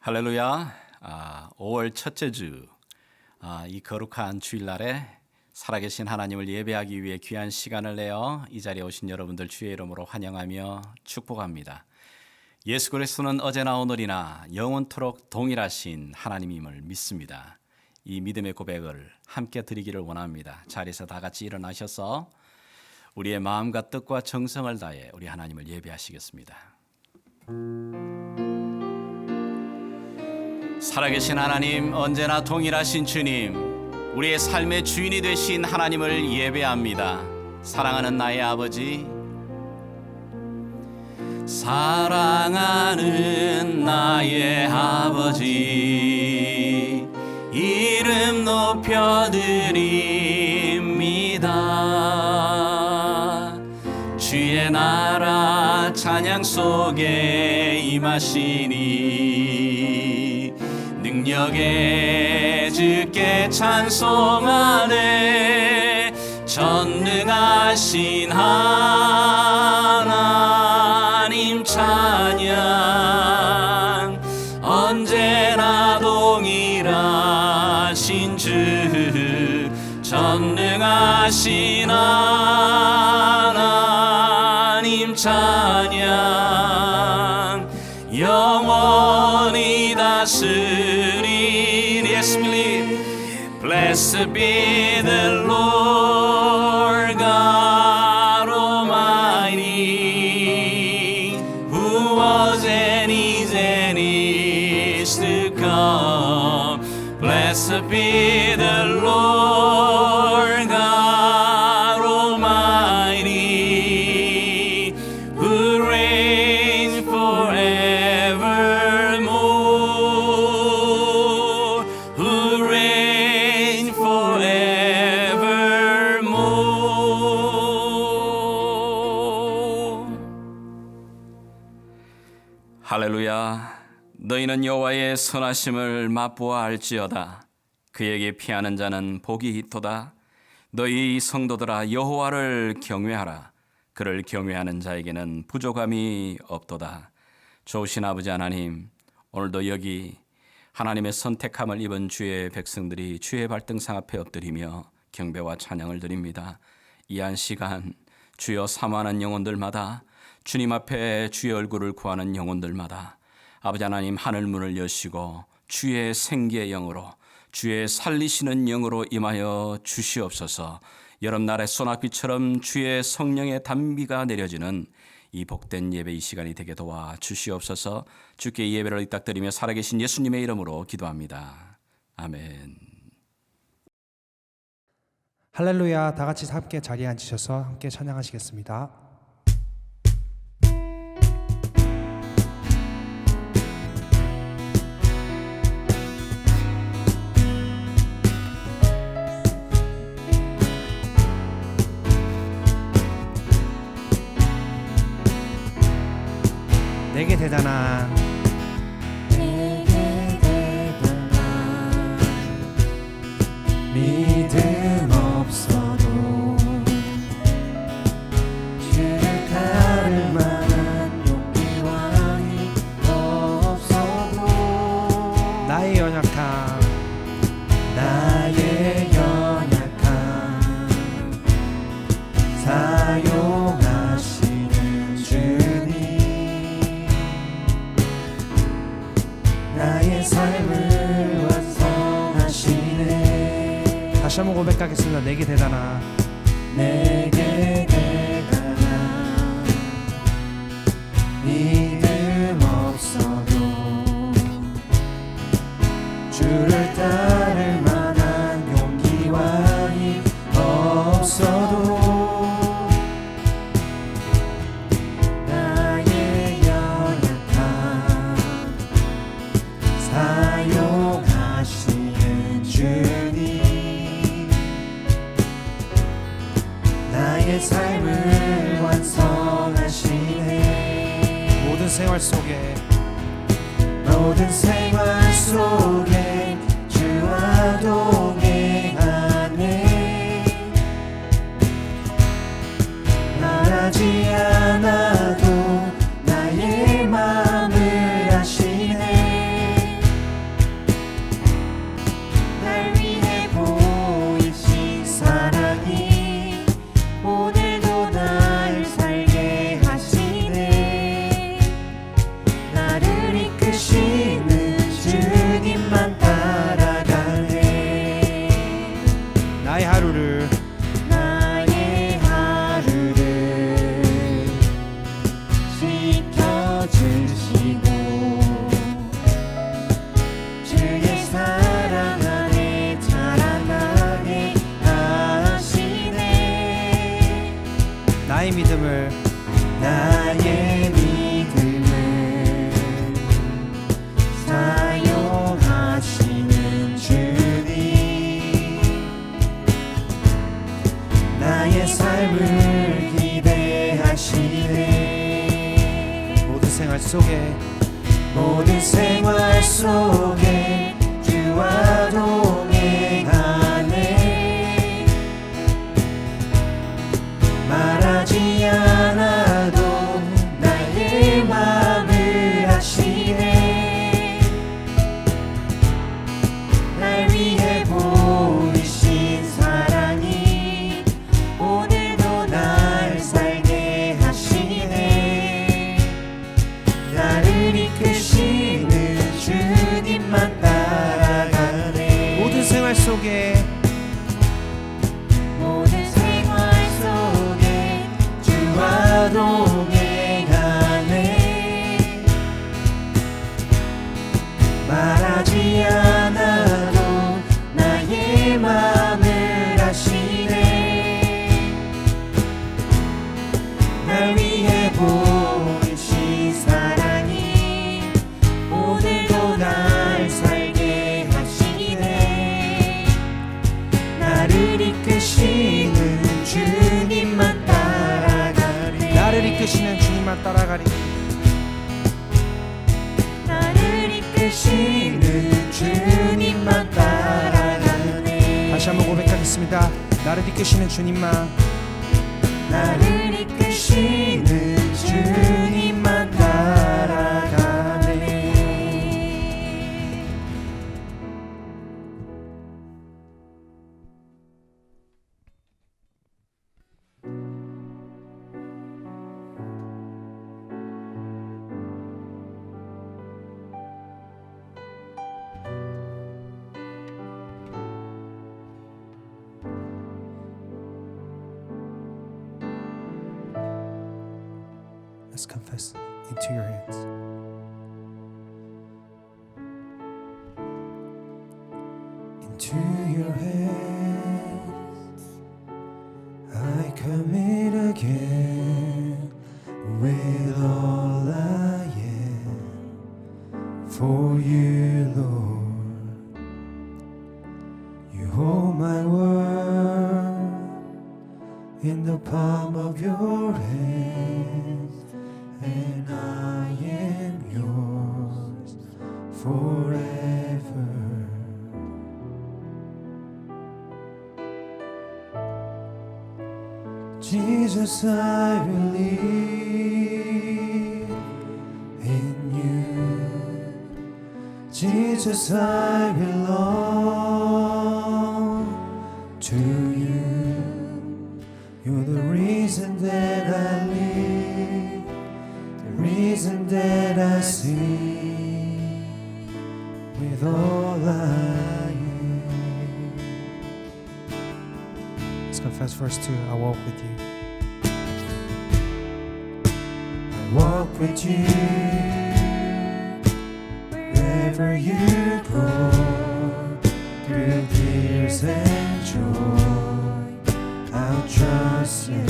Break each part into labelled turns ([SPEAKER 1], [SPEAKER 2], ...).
[SPEAKER 1] 할렐루야. 5월 첫째 주, 이 거룩한 주일날에 살아계신 하나님을 예배하기 위해 귀한 시간을 내어 이 자리에 오신 여러분들 주의 이름으로 환영하며 축복합니다. 예수 그리스도는 어제나 오늘이나 영원토록 동일하신 하나님임을 믿습니다. 이 믿음의 고백을 함께 드리기를 원합니다. 자리에서 다 같이 일어나셔서 우리의 마음과 뜻과 정성을 다해 우리 하나님을 예배하시겠습니다. 살아계신 하나님, 언제나 동일하신 주님, 우리의 삶의 주인이 되신 하나님을 예배합니다. 사랑하는 나의 아버지, 사랑하는 나의 아버지, 이름 높여드립니다. 주의 나라 찬양 속에 임하시니 능력에 주께 찬송하네. 전능하신 하나님 찬양, 언제나 동일하신 주, 전능하신 하나님 찬양, 영원히 다스리니. Yes, believe. Blessed be the Lord God Almighty, who was and is to come. Blessed be the Lord God Almighty, who reigns forevermore, who reigns forevermore. 할렐루야. 너희는 여호와의 선하심을 맛보아 알지어다. 그에게 피하는 자는 복이 있도다. 너희 성도들아, 여호와를 경외하라. 그를 경외하는 자에게는 부족함이 없도다. 좋으신 아버지 하나님, 오늘도 여기 하나님의 선택함을 입은 주의 백성들이 주의 발등상 앞에 엎드리며 경배와 찬양을 드립니다. 이 한 시간 주여 사모하는 영혼들마다, 주님 앞에 주의 얼굴을 구하는 영혼들마다 아버지 하나님, 하늘 문을 여시고 주의 생기의 영으로, 주의 살리시는 영으로 임하여 주시옵소서. 여름날의 소낙비처럼 주의 성령의 단비가 내려지는 이 복된 예배 이 시간이 되게 도와 주시옵소서. 주께 예배를 의탁드리며 살아계신 예수님의 이름으로 기도합니다. 아멘.
[SPEAKER 2] 할렐루야. 다 같이 함께 자리에 앉으셔서 함께 찬양하시겠습니다. 내게 대단한
[SPEAKER 3] 믿음 없어도 주를 따를 만한 용기와 힘 없어도
[SPEAKER 2] 나의 연약함
[SPEAKER 3] 사용하시는 주님, 나의 삶을 완성하시네.
[SPEAKER 2] 다시 한번 고백하겠습니다. 내게 대단한
[SPEAKER 3] 내게 대단한 믿음 없어도 주를 따를 만한 용기와 힘 없어도 나의 연약함 사용하시는 주님, 나의 삶을 완성하시네.
[SPEAKER 2] 모든 생활 속에
[SPEAKER 3] 주와 동행하네. 말하지 않아도 나의 마음을 아시네.
[SPEAKER 2] 속에
[SPEAKER 3] 모든 생활 속에 주와 동행하네. 말하지 않아도 나의 마음을 아시네. 날 위해 보이신 사랑이 오늘도 날 살게 하시네. 나를 이끄시는 주님만 따라가네.
[SPEAKER 2] 모든 생활 속에
[SPEAKER 3] 모든 생활 속에 주와 동행하네. 말하지 않아도 나의 마음을 아시네. 날 위해 보이신 사랑이 오늘도 날 살게 하시네. 나를 이끄시는 주님만 따라가네.
[SPEAKER 2] 나를 이끄시는 주님만 따라가리.
[SPEAKER 3] 나를 이끄시는 주님만 따라가네.
[SPEAKER 2] 다시 한번 고백하겠습니다. 나를 이끄시는 주님만.
[SPEAKER 3] 나를 이끄시는 주님만 따라가네.
[SPEAKER 2] Let's confess into your hands.
[SPEAKER 3] Into your hands I commit again with all I am for you, Lord. You hold my world in the palm of your hand, and I am yours forever. Jesus, I believe in you. Jesus, I belong to you. You're the reason that I live, the reason that I sing with all I am.
[SPEAKER 2] Let's confess verse 2. I walk with you.
[SPEAKER 3] I walk with you wherever you go, through tears and joy. I'll trust you,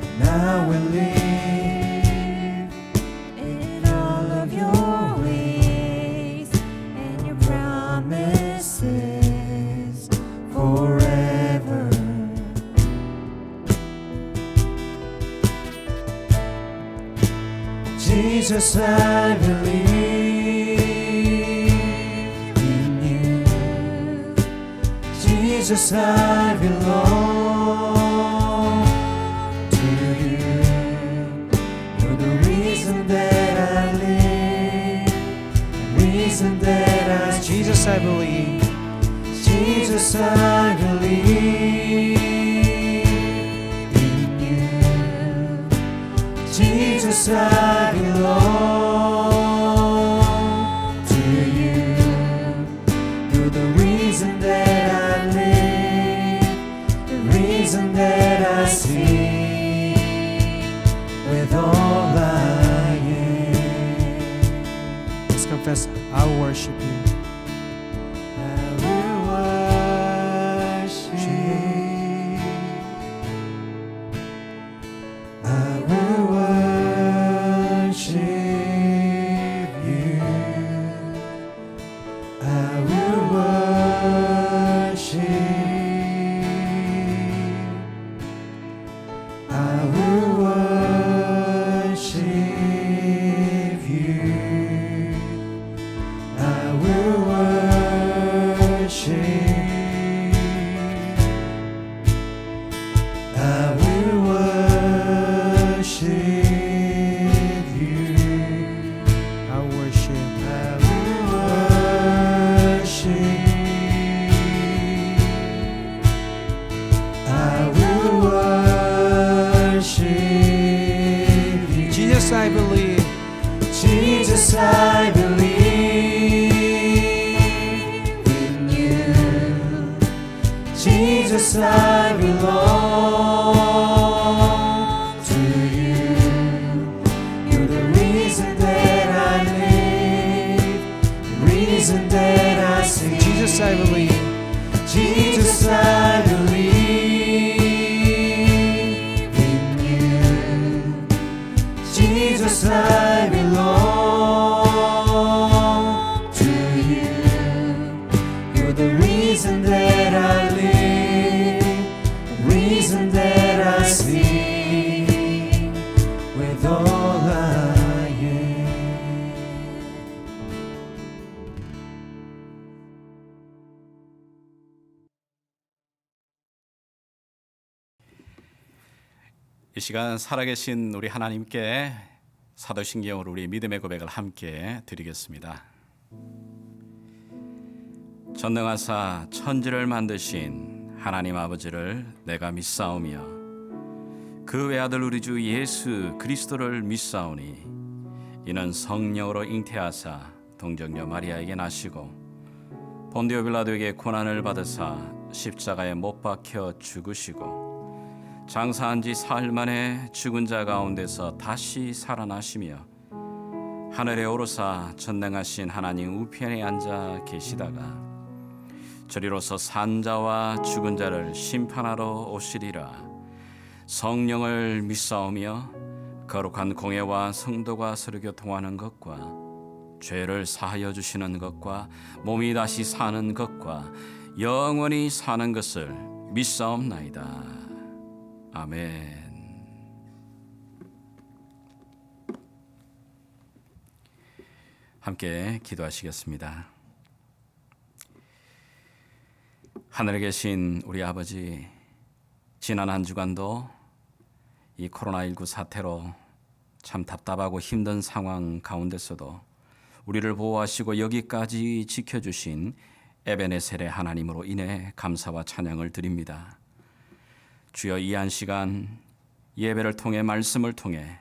[SPEAKER 3] and I will live in all of your ways and your promises forever. Jesus, I believe in you. Jesus, I belong to you. You're the reason that I live, the reason that I
[SPEAKER 2] Jesus, I believe.
[SPEAKER 3] Jesus, I believe in you. Jesus, I belong to you. You're the reason that I live, the reason that I sing with all I am.
[SPEAKER 2] Let's confess. I will worship you.
[SPEAKER 3] I will worship you. I will worship you. I will worship. I will worship Jesus, I believe in you. Jesus, I belong to you. You're the reason that I live, the reason that I sing.
[SPEAKER 2] Jesus, I believe.
[SPEAKER 3] Jesus, I believe in you. Jesus, I belong to you. You're the reason that I live, the reason that I sing with all I am.
[SPEAKER 1] 이 시간 살아계신 우리 하나님께 사도신경으로 우리 믿음의 고백을 함께 드리겠습니다. 전능하사 천지를 만드신 하나님 아버지를 내가 믿사오며 그 외아들 우리 주 예수 그리스도를 믿사오니 이는 성령으로 잉태하사 동정녀 마리아에게 나시고 본디오 빌라도에게 고난을 받으사 십자가에 못 박혀 죽으시고 장사한 지 사흘 만에 죽은 자 가운데서 다시 살아나시며 하늘에 오르사 전능하신 하나님 우편에 앉아 계시다가 저리로서 산 자와 죽은 자를 심판하러 오시리라. 성령을 믿사오며 거룩한 공회와 성도가 서로 교통하는 것과 죄를 사하여 주시는 것과 몸이 다시 사는 것과 영원히 사는 것을 믿사옵나이다. 아멘. 함께 기도하시겠습니다. 하늘에 계신 우리 아버지, 지난 한 주간도 이 코로나19 사태로 참 답답하고 힘든 상황 가운데서도 우리를 보호하시고 여기까지 지켜주신 에베네셀의 하나님으로 인해 감사와 찬양을 드립니다. 주여, 이 한 시간 예배를 통해 말씀을 통해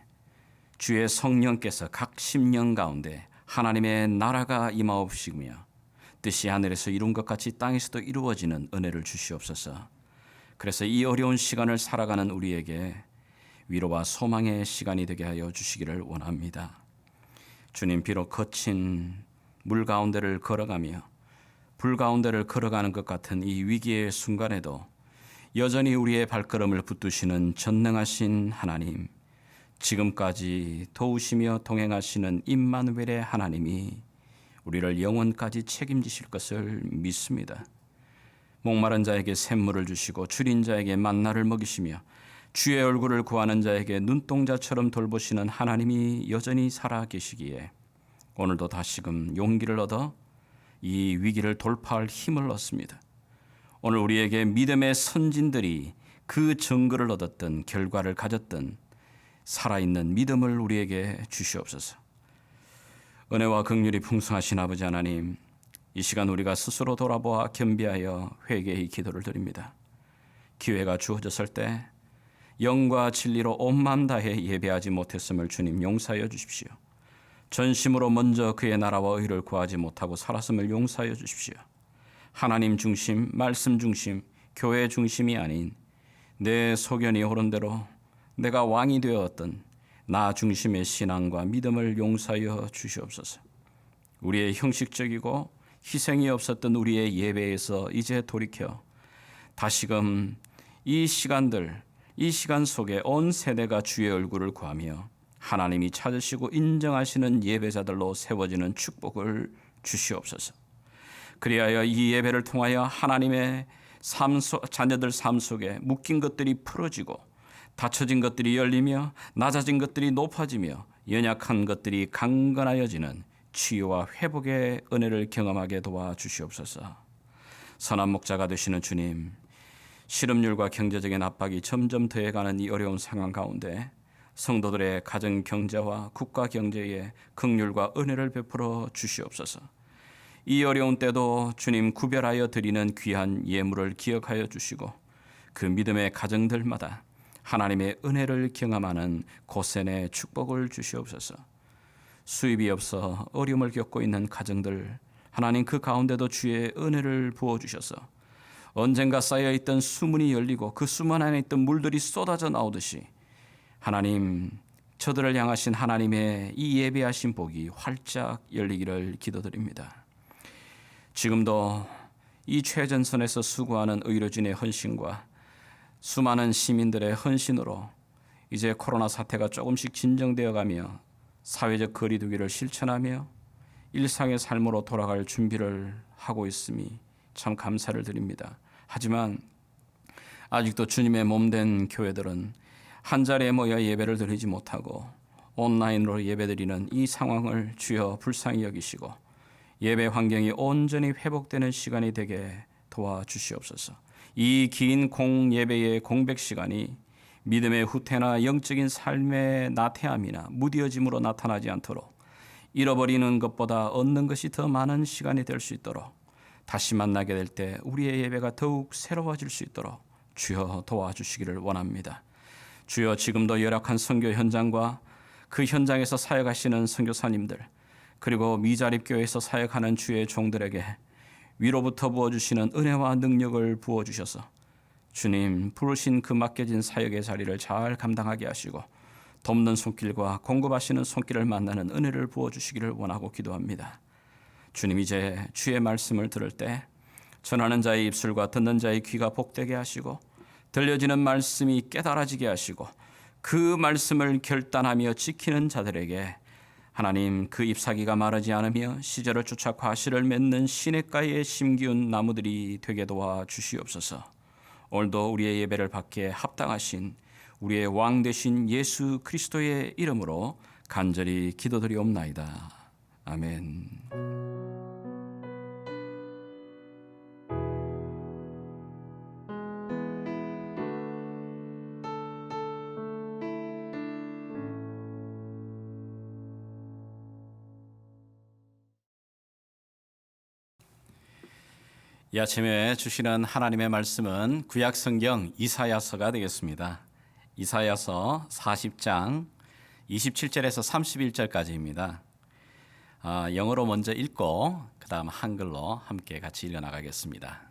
[SPEAKER 1] 주의 성령께서 각 심령 가운데 하나님의 나라가 임하옵시며 뜻이 하늘에서 이룬 것 같이 땅에서도 이루어지는 은혜를 주시옵소서. 그래서 이 어려운 시간을 살아가는 우리에게 위로와 소망의 시간이 되게 하여 주시기를 원합니다. 주님, 비록 거친 물 가운데를 걸어가며 불 가운데를 걸어가는 것 같은 이 위기의 순간에도 여전히 우리의 발걸음을 붙드시는 전능하신 하나님, 지금까지 도우시며 동행하시는 임마누엘의 하나님이 우리를 영원까지 책임지실 것을 믿습니다. 목마른 자에게 샘물을 주시고 줄인 자에게 만나를 먹이시며 주의 얼굴을 구하는 자에게 눈동자처럼 돌보시는 하나님이 여전히 살아계시기에 오늘도 다시금 용기를 얻어 이 위기를 돌파할 힘을 얻습니다. 오늘 우리에게 믿음의 선진들이 그 증거를 얻었던 결과를 가졌던 살아있는 믿음을 우리에게 주시옵소서. 은혜와 긍휼이 풍성하신 아버지 하나님, 이 시간 우리가 스스로 돌아보아 겸비하여 회개의 기도를 드립니다. 기회가 주어졌을 때 영과 진리로 온 마음 다해 예배하지 못했음을 주님 용서하여 주십시오. 전심으로 먼저 그의 나라와 의를 구하지 못하고 살았음을 용서하여 주십시오. 하나님 중심, 말씀 중심, 교회 중심이 아닌 내 소견이 옳은 대로 내가 왕이 되었던 나 중심의 신앙과 믿음을 용서하여 주시옵소서. 우리의 형식적이고 희생이 없었던 우리의 예배에서 이제 돌이켜 다시금 이 시간 속에 온 세대가 주의 얼굴을 구하며 하나님이 찾으시고 인정하시는 예배자들로 세워지는 축복을 주시옵소서. 그리하여 이 예배를 통하여 하나님의 자녀들 삶 속에 묶인 것들이 풀어지고 닫혀진 것들이 열리며 낮아진 것들이 높아지며 연약한 것들이 강건하여지는 치유와 회복의 은혜를 경험하게 도와주시옵소서. 선한 목자가 되시는 주님, 실업률과 경제적인 압박이 점점 더해가는 이 어려운 상황 가운데 성도들의 가정 경제와 국가 경제에 긍휼과 은혜를 베풀어 주시옵소서. 이 어려운 때도 주님 구별하여 드리는 귀한 예물을 기억하여 주시고 그 믿음의 가정들마다 하나님의 은혜를 경험하는 고센의 축복을 주시옵소서. 수입이 없어 어려움을 겪고 있는 가정들, 하나님 그 가운데도 주의 은혜를 부어주셔서 언젠가 쌓여있던 수문이 열리고 그 수문 안에 있던 물들이 쏟아져 나오듯이 하나님, 저들을 향하신 하나님의 이 예배하신 복이 활짝 열리기를 기도드립니다. 지금도 이 최전선에서 수고하는 의료진의 헌신과 수많은 시민들의 헌신으로 이제 코로나 사태가 조금씩 진정되어 가며 사회적 거리두기를 실천하며 일상의 삶으로 돌아갈 준비를 하고 있음이 참 감사를 드립니다. 하지만 아직도 주님의 몸된 교회들은 한 자리에 모여 예배를 드리지 못하고 온라인으로 예배드리는 이 상황을 주여 불쌍히 여기시고 예배 환경이 온전히 회복되는 시간이 되게 도와주시옵소서. 이 긴 공예배의 공백 시간이 믿음의 후퇴나 영적인 삶의 나태함이나 무뎌짐으로 나타나지 않도록 잃어버리는 것보다 얻는 것이 더 많은 시간이 될 수 있도록 다시 만나게 될 때 우리의 예배가 더욱 새로워질 수 있도록 주여 도와주시기를 원합니다. 주여 지금도 열악한 선교 현장과 그 현장에서 사역하시는 선교사님들 그리고 미자립교회에서 사역하는 주의 종들에게 위로부터 부어주시는 은혜와 능력을 부어주셔서 주님 부르신 그 맡겨진 사역의 자리를 잘 감당하게 하시고 돕는 손길과 공급하시는 손길을 만나는 은혜를 부어주시기를 원하고 기도합니다. 주님 이제 주의 말씀을 들을 때 전하는 자의 입술과 듣는 자의 귀가 복되게 하시고 들려지는 말씀이 깨달아지게 하시고 그 말씀을 결단하며 지키는 자들에게 하나님 그 잎사귀가 마르지 않으며 시절을 쫓아 과실을 맺는 시냇가에 심기운 나무들이 되게 도와주시옵소서. 오늘도 우리의 예배를 받기에 합당하신 우리의 왕 되신 예수 그리스도의 이름으로 간절히 기도드리옵나이다. 아멘. 이 아침에 주시는 하나님의 말씀은 구약 성경 이사야서가 되겠습니다. 이사야서 40장 27절에서 31절까지입니다. 영어로 먼저 읽고 그 다음 한글로 함께 같이 읽어나가겠습니다.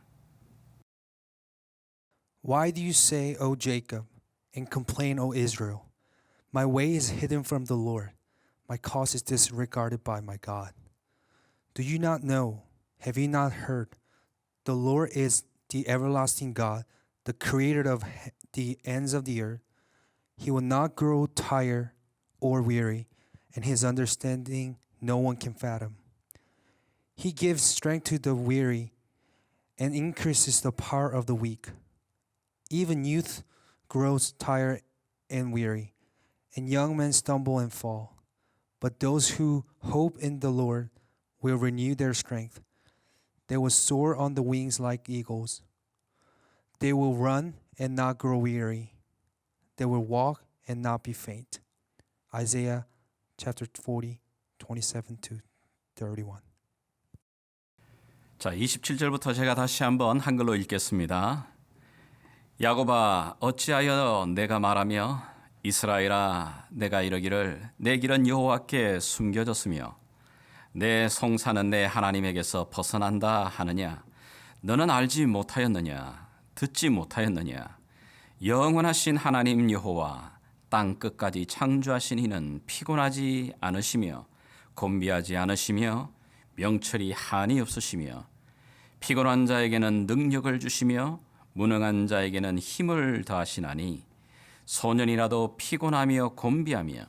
[SPEAKER 2] Why do you say, O Jacob, and complain, O Israel? My way is hidden from the Lord. My cause is disregarded by my God. Do you not know? Have you not heard? The Lord is the everlasting God, the creator of the ends of the earth. He will not grow tired or weary, and his understanding no one can fathom. He gives strength to the weary and increases the power of the weak. Even youth grows tired and weary, and young men stumble and fall. But those who hope in the Lord will renew their strength. They will soar on the wings like eagles. They will run and not grow weary. They will walk and not be faint. Isaiah chapter 40, 27 to 31.
[SPEAKER 1] 자, 27절부터 제가 다시 한번 한글로 읽겠습니다. 야곱아 어찌하여 내가 말하며 이스라엘아 내가 이르기를 내 길은 여호와께 숨겨졌으며 내 송사는 내 하나님에게서 벗어난다 하느냐? 너는 알지 못하였느냐? 듣지 못하였느냐? 영원하신 하나님 여호와 땅 끝까지 창조하신 이는 피곤하지 않으시며 곤비하지 않으시며 명철이 한이 없으시며 피곤한 자에게는 능력을 주시며 무능한 자에게는 힘을 더하시나니 소년이라도 피곤하며 곤비하며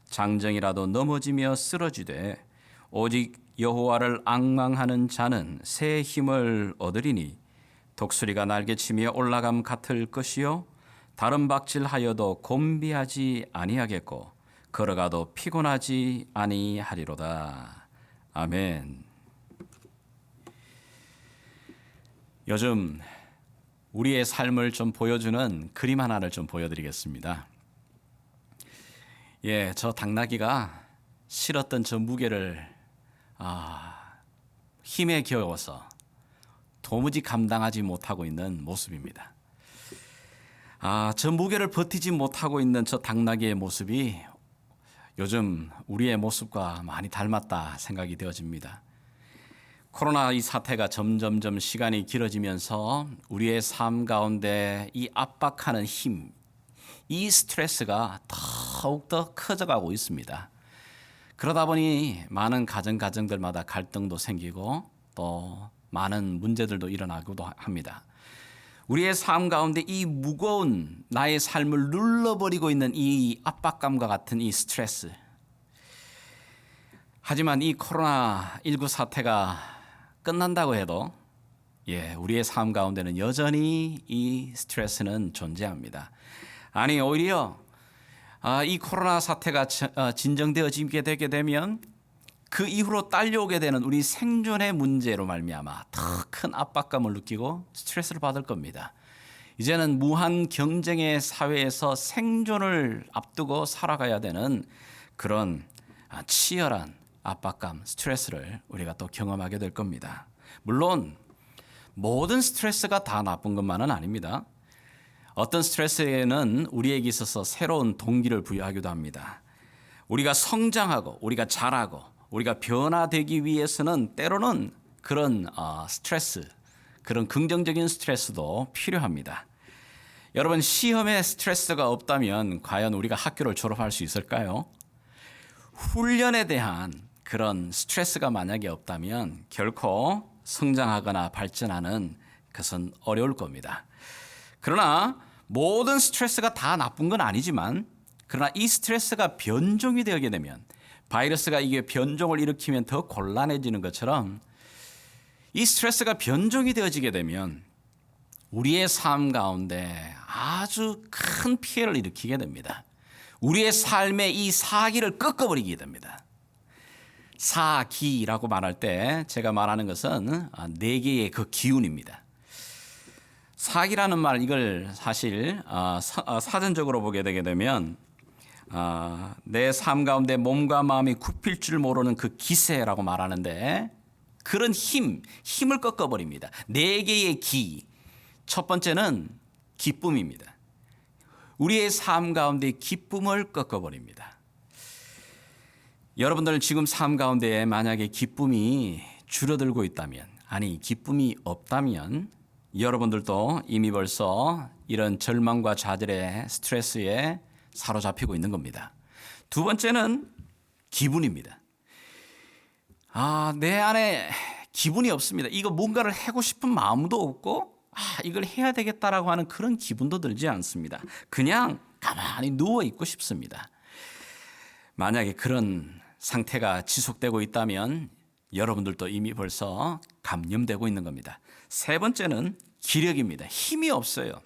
[SPEAKER 1] 장정이라도 넘어지며 쓰러지되 오직 여호와를 앙망하는 자는 새 힘을 얻으리니 독수리가 날개치며 올라감 같을 것이요 다른 박질하여도 곤비하지 아니하겠고 걸어가도 피곤하지 아니하리로다. 아멘. 요즘 우리의 삶을 좀 보여주는 그림 하나를 좀 보여드리겠습니다. 저 당나귀가 실었던 저 무게를 힘에 겨워서 도무지 감당하지 못하고 있는 모습입니다. 저 무게를 버티지 못하고 있는 저 당나귀의 모습이 요즘 우리의 모습과 많이 닮았다 생각이 되어집니다. 코로나 이 사태가 점점점 시간이 길어지면서 우리의 삶 가운데 이 압박하는 힘, 이 스트레스가 더욱더 커져가고 있습니다. 그러다 보니 많은 가정들마다 갈등도 생기고 또 많은 문제들도 일어나기도 합니다. 우리의 삶 가운데 이 무거운 나의 삶을 눌러버리고 있는 이 압박감과 같은 이 스트레스. 하지만 이 코로나19 사태가 끝난다고 해도 우리의 삶 가운데는 여전히 이 스트레스는 존재합니다. 아니 오히려 이 코로나 사태가 진정되어지게 되게 되면 그 이후로 딸려오게 되는 우리 생존의 문제로 말미암아 더 큰 압박감을 느끼고 스트레스를 받을 겁니다. 이제는 무한 경쟁의 사회에서 생존을 앞두고 살아가야 되는 그런 치열한 압박감, 스트레스를 우리가 또 경험하게 될 겁니다. 물론 모든 스트레스가 다 나쁜 것만은 아닙니다. 어떤 스트레스에는 우리에게 있어서 새로운 동기를 부여하기도 합니다. 우리가 성장하고 우리가 자라고 우리가 변화되기 위해서는 때로는 그런 스트레스, 그런 긍정적인 스트레스도 필요합니다. 여러분, 시험에 스트레스가 없다면 과연 우리가 학교를 졸업할 수 있을까요? 훈련에 대한 그런 스트레스가 만약에 없다면 결코 성장하거나 발전하는 것은 어려울 겁니다. 그러나 모든 스트레스가 다 나쁜 건 아니지만 그러나 이 스트레스가 변종이 되게 되면 바이러스가 이게 변종을 일으키면 더 곤란해지는 것처럼 이 스트레스가 변종이 되어지게 되면 우리의 삶 가운데 아주 큰 피해를 일으키게 됩니다. 우리의 삶의 이 사기를 꺾어버리게 됩니다. 사기라고 말할 때 제가 말하는 것은 네 개의 그 기운입니다. 사기라는 말 이걸 사실 사전적으로 보게 되게 되면 내 삶 가운데 몸과 마음이 굽힐 줄 모르는 그 기세라고 말하는데 그런 힘을 꺾어버립니다. 네 개의 기. 첫 번째는 기쁨입니다. 우리의 삶 가운데 기쁨을 꺾어버립니다. 여러분들 지금 삶 가운데 만약에 기쁨이 줄어들고 있다면, 아니 기쁨이 없다면 여러분들도 이미 벌써 이런 절망과 좌절의 스트레스에 사로잡히고 있는 겁니다. 두 번째는 기분입니다. 내 안에 기분이 없습니다. 이거 뭔가를 하고 싶은 마음도 없고 이걸 해야 되겠다라고 하는 그런 기분도 들지 않습니다. 그냥 가만히 누워 있고 싶습니다. 만약에 그런 상태가 지속되고 있다면 여러분들도 이미 벌써 감염되고 있는 겁니다. 세 번째는 기력입니다. 힘이 없어요.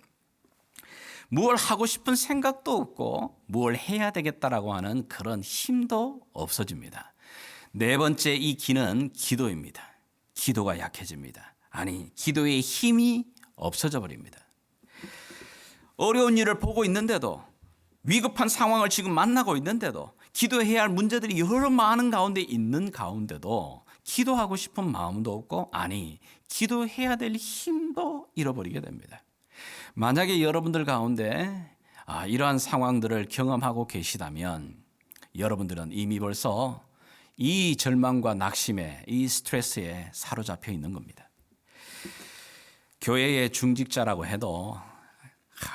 [SPEAKER 1] 무엇을 하고 싶은 생각도 없고 무엇을 해야 되겠다라고 하는 그런 힘도 없어집니다. 네 번째 이 기는 기도입니다. 기도가 약해집니다. 아니, 기도의 힘이 없어져 버립니다. 어려운 일을 보고 있는데도 위급한 상황을 지금 만나고 있는데도 기도해야 할 문제들이 여러 많은 가운데 있는 가운데도 기도하고 싶은 마음도 없고 아니 기도해야 될 힘도 잃어버리게 됩니다. 만약에 여러분들 가운데 이러한 상황들을 경험하고 계시다면 여러분들은 이미 벌써 이 절망과 낙심에 이 스트레스에 사로잡혀 있는 겁니다. 교회의 중직자라고 해도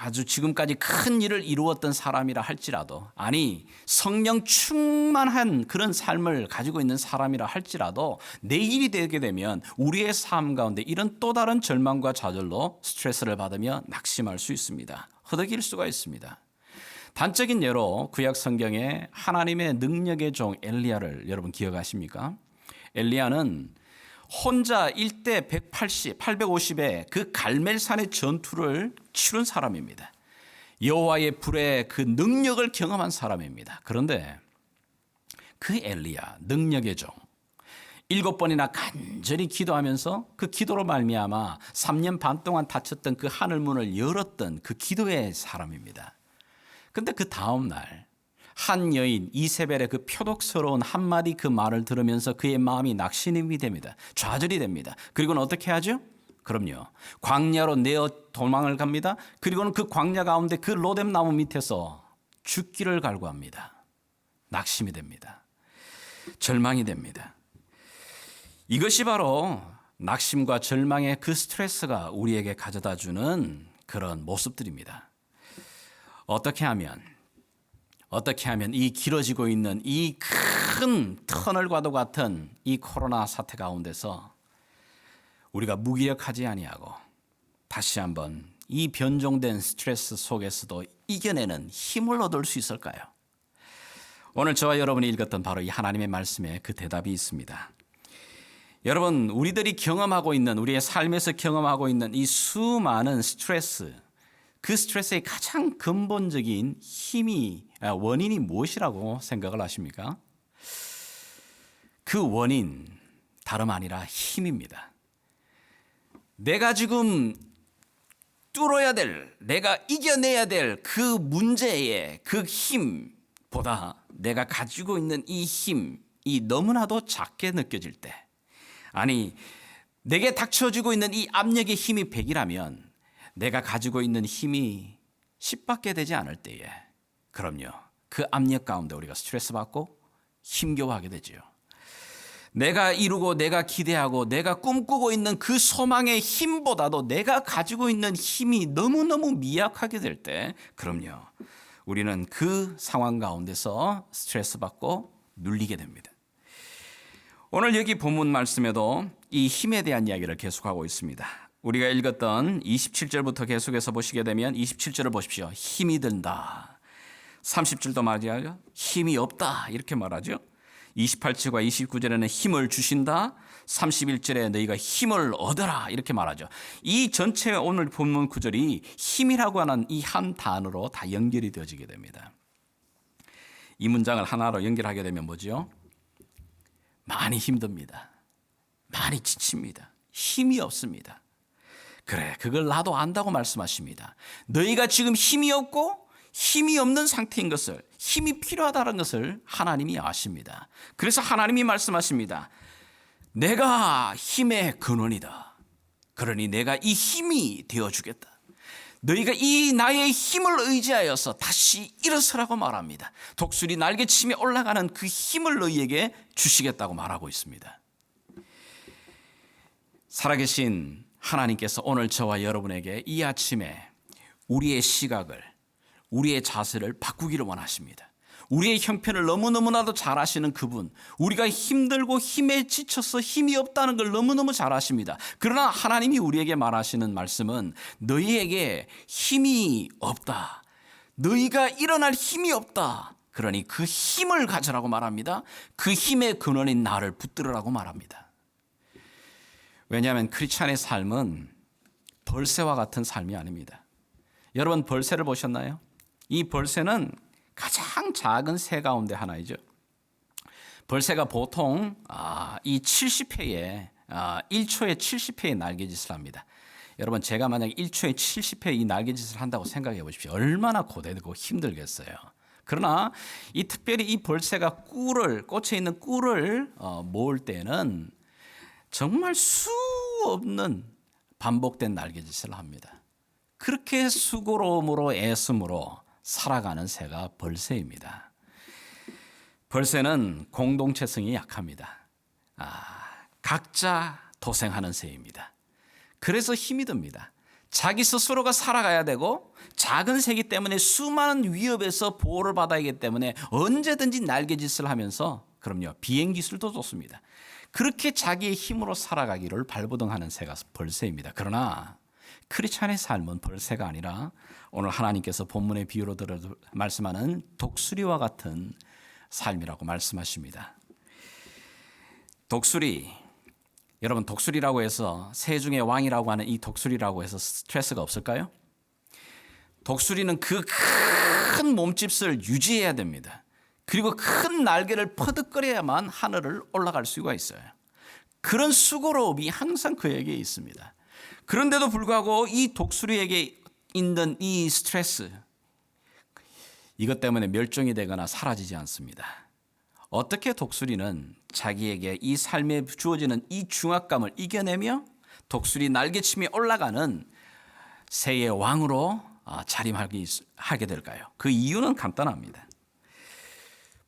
[SPEAKER 1] 아주 지금까지 큰 일을 이루었던 사람이라 할지라도 아니 성령 충만한 그런 삶을 가지고 있는 사람이라 할지라도 내일이 되게 되면 우리의 삶 가운데 이런 또 다른 절망과 좌절로 스트레스를 받으며 낙심할 수 있습니다. 허덕일 수가 있습니다. 단적인 예로 구약 성경에 하나님의 능력의 종 엘리야를 여러분 기억하십니까? 엘리야는 혼자 1대 180, 850의 그 갈멜산의 전투를 치른 사람입니다. 여호와의 불의 그 능력을 경험한 사람입니다. 그런데 그 엘리야, 능력의 종, 7번이나 간절히 기도하면서 그 기도로 말미암아 3년 반 동안 닫혔던 그 하늘문을 열었던 그 기도의 사람입니다. 그런데 그 다음 날 한 여인 이세벨의 그 표독스러운 한마디 그 말을 들으면서 그의 마음이 낙심이 됩니다. 좌절이 됩니다. 그리고는 어떻게 하죠? 그럼요. 광야로 내어 도망을 갑니다. 그리고는 그 광야 가운데 그 로뎀 나무 밑에서 죽기를 갈구합니다. 낙심이 됩니다. 절망이 됩니다. 이것이 바로 낙심과 절망의 그 스트레스가 우리에게 가져다 주는 그런 모습들입니다. 어떻게 하면 이 길어지고 있는 이 큰 터널과도 같은 이 코로나 사태 가운데서 우리가 무기력하지 아니하고 다시 한번 이 변종된 스트레스 속에서도 이겨내는 힘을 얻을 수 있을까요? 오늘 저와 여러분이 읽었던 바로 이 하나님의 말씀에 그 대답이 있습니다. 여러분, 우리들이 경험하고 있는, 우리의 삶에서 경험하고 있는 이 수많은 스트레스, 그 스트레스의 가장 근본적인 원인이 무엇이라고 생각을 하십니까? 그 원인 다름 아니라 힘입니다. 내가 지금 뚫어야 될, 내가 이겨내야 될 그 문제의 그 힘보다 내가 가지고 있는 이 힘이 너무나도 작게 느껴질 때, 아니 내게 닥쳐지고 있는 이 압력의 힘이 100이라면 내가 가지고 있는 힘이 10밖에 되지 않을 때에, 그럼요, 그 압력 가운데 우리가 스트레스 받고 힘겨워하게 되지요. 내가 이루고 내가 기대하고 내가 꿈꾸고 있는 그 소망의 힘보다도 내가 가지고 있는 힘이 너무너무 미약하게 될 때, 그럼요, 우리는 그 상황 가운데서 스트레스 받고 눌리게 됩니다. 오늘 여기 본문 말씀에도 이 힘에 대한 이야기를 계속하고 있습니다. 우리가 읽었던 27절부터 계속해서 보시게 되면 27절을 보십시오. 힘이 든다. 30절도 말이죠. 힘이 없다. 이렇게 말하죠. 28절과 29절에는 힘을 주신다. 31절에 너희가 힘을 얻어라. 이렇게 말하죠. 이 전체 오늘 본문 구절이 힘이라고 하는 이 한 단어로 다 연결이 되어지게 됩니다. 이 문장을 하나로 연결하게 되면 뭐죠? 많이 힘듭니다. 많이 지칩니다. 힘이 없습니다. 그래, 그걸 나도 안다고 말씀하십니다. 너희가 지금 힘이 없고 힘이 없는 상태인 것을, 힘이 필요하다는 것을 하나님이 아십니다. 그래서 하나님이 말씀하십니다. 내가 힘의 근원이다. 그러니 내가 이 힘이 되어주겠다. 너희가 이 나의 힘을 의지하여서 다시 일어서라고 말합니다. 독수리 날개치며 올라가는 그 힘을 너희에게 주시겠다고 말하고 있습니다. 살아계신 하나님께서 오늘 저와 여러분에게 이 아침에 우리의 시각을, 우리의 자세를 바꾸기를 원하십니다. 우리의 형편을 너무너무나도 잘 아시는 그분, 우리가 힘들고 힘에 지쳐서 힘이 없다는 걸 너무너무 잘 아십니다. 그러나 하나님이 우리에게 말하시는 말씀은 너희에게 힘이 없다. 너희가 일어날 힘이 없다. 그러니 그 힘을 가져라고 말합니다. 그 힘의 근원인 나를 붙들으라고 말합니다. 왜냐하면 크리스찬의 삶은 벌새와 같은 삶이 아닙니다. 여러분, 벌새를 보셨나요? 이 벌새는 가장 작은 새 가운데 하나이죠. 벌새가 보통 이 70회에 1초에 70회의 날개짓을 합니다. 여러분, 제가 만약 1초에 70회 이 날개짓을 한다고 생각해 보십시오. 얼마나 고되고 힘들겠어요. 그러나 이 특별히 이 벌새가 꽂혀 있는 꿀을 모을 때는 정말 수 없는 반복된 날개짓을 합니다. 그렇게 수고로움으로 애씀으로 살아가는 새가 벌새입니다. 벌새는 공동체성이 약합니다. 각자 도생하는 새입니다. 그래서 힘이 듭니다. 자기 스스로가 살아가야 되고 작은 새이기 때문에 수많은 위협에서 보호를 받아야 하기 때문에 언제든지 날개짓을 하면서, 그럼요, 비행 기술도 좋습니다. 그렇게 자기의 힘으로 살아가기를 발버둥하는 새가 벌새입니다. 그러나 크리스찬의 삶은 벌새가 아니라 오늘 하나님께서 본문의 비유로 말씀하는 독수리와 같은 삶이라고 말씀하십니다. 독수리, 여러분, 독수리라고 해서 새 중의 왕이라고 하는 이 독수리라고 해서 스트레스가 없을까요? 독수리는 그 큰 몸집을 유지해야 됩니다. 그리고 큰 날개를 퍼득거려야만 하늘을 올라갈 수가 있어요. 그런 수고로움이 항상 그에게 있습니다. 그런데도 불구하고 이 독수리에게 있는 이 스트레스, 이것 때문에 멸종이 되거나 사라지지 않습니다. 어떻게 독수리는 자기에게 이 삶에 주어지는 이 중압감을 이겨내며 독수리 날개치며 올라가는 새의 왕으로 자림하게 될까요? 그 이유는 간단합니다.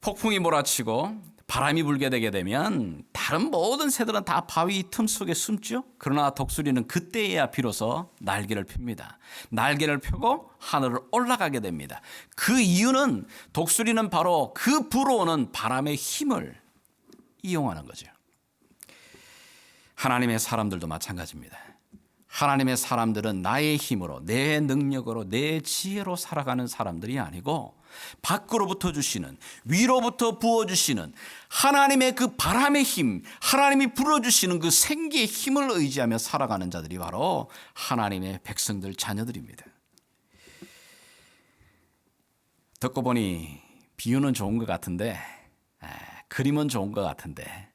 [SPEAKER 1] 폭풍이 몰아치고 바람이 불게 되게 되면 다른 모든 새들은 다 바위 틈 속에 숨죠. 그러나 독수리는 그때야 비로소 날개를 펴니다. 날개를 펴고 하늘을 올라가게 됩니다. 그 이유는 독수리는 바로 그 불어오는 바람의 힘을 이용하는 거죠. 하나님의 사람들도 마찬가지입니다. 하나님의 사람들은 나의 힘으로, 내 능력으로, 내 지혜로 살아가는 사람들이 아니고 밖으로부터 주시는, 위로부터 부어주시는 하나님의 그 바람의 힘, 하나님이 불어주시는 그 생기의 힘을 의지하며 살아가는 자들이 바로 하나님의 백성들, 자녀들입니다. 듣고 보니 비유는 좋은 것 같은데, 그림은 좋은 것 같은데,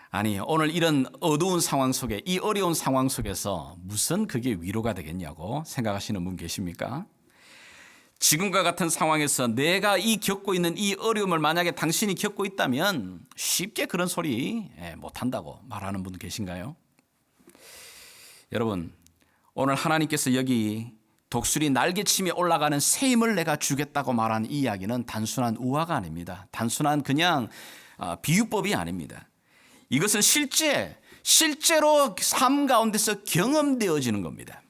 [SPEAKER 1] 아니 오늘 이런 어두운 상황 속에, 이 어려운 상황 속에서 무슨 그게 위로가 되겠냐고 생각하시는 분 계십니까? 지금과 같은 상황에서 내가 겪고 있는 이 어려움을 만약에 당신이 겪고 있다면 쉽게 그런 소리 못한다고 말하는 분 계신가요? 여러분, 오늘 하나님께서 여기 독수리 날개침에 올라가는 새 힘을 내가 주겠다고 말한 이 이야기는 단순한 우화가 아닙니다. 단순한 그냥 비유법이 아닙니다. 이것은 실제로 삶 가운데서 경험되어지는 겁니다.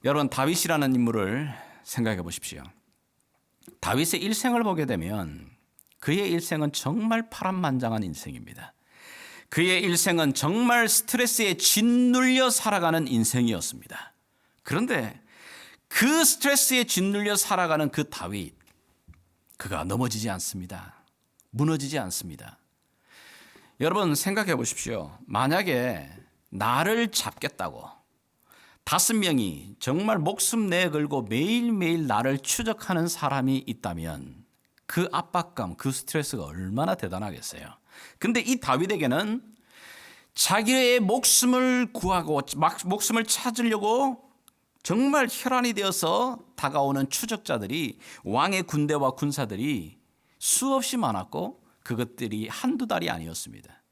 [SPEAKER 1] 여러분, 다윗이라는 인물을 생각해 보십시오. 다윗의 일생을 보게 되면 그의 일생은 정말 파란만장한 인생입니다. 그의 일생은 정말 스트레스에 짓눌려 살아가는 인생이었습니다. 그런데 그 스트레스에 짓눌려 살아가는 그 다윗, 그가 넘어지지 않습니다. 무너지지 않습니다. 여러분 생각해 보십시오. 만약에 나를 잡겠다고 5명이 정말 목숨 내걸고 매일매일 나를 추적하는 사람이 있다면 그 압박감, 그 스트레스가 얼마나 대단하겠어요. 근데 이 다윗에게는 자기의 목숨을 구하고 목숨을 찾으려고 정말 혈안이 되어서 다가오는 추적자들이, 왕의 군대와 군사들이 수없이 많았고 그것들이 한두 달이 아니었습니다.